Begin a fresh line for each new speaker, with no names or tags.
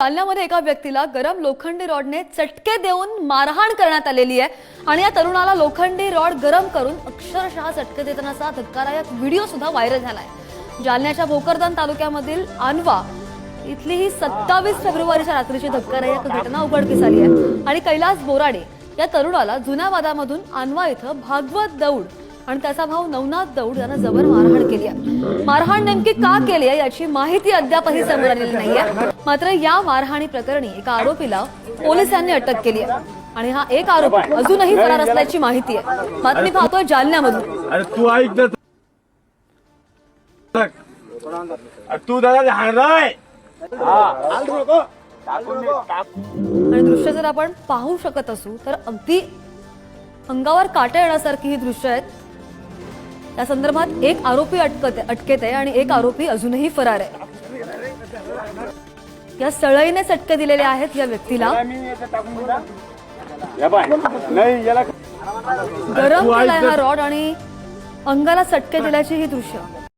जालन्यामध्ये एका व्यक्तीला गरम लोखंडी रॉडने चटके देऊन मारहाण करण्यात आलेली आहे आणि या तरुणाला लोखंडी रॉड गरम करून अक्षरशः चटके देतानाचा धक्कादायक व्हिडिओ सुद्धा व्हायरल झालाय। जालन्याच्या भोकरदन तालुक्यामधील आणवा इथली ही 27 फेब्रुवारीच्या रात्रीची धक्कादायक घटना उघडकीस आली आहे आणि कैलास बोराडे या तरुणाला जुन्या वादामधून आणवा इथं भागवत दौड आणि त्याचा भाऊ नवनाथ दौड यांना जबर मारहाण केली आहे। मारहाण नेमकी का केली आहे याची माहिती अद्यापही समोर आलेली नाहीये। मात्र या मारहाणी प्रकरणी एका आरोपीला पोलिसांनी अटक केली आहे आणि हा एक आरोपी अजूनही फरार असल्याची माहिती आहे। बातमी पाहतोय जालन्यामधून।
अरे तू ऐक तू दादा हाणराय
आणि दृश्य जर आपण पाहू शकत असू तर अगदी अंगावर काटे येण्यासारखी ही दृश्य आहेत। या संदर्भात एक आरोपी अटकेत आहे आणि एक आरोपी अजूनही फरार आहे। या सळईने चटके दिलेले आहेत या व्यक्तीला। गरम केलाय हा रॉड आणि अंगाला चटके दिल्याची ही दृश्य।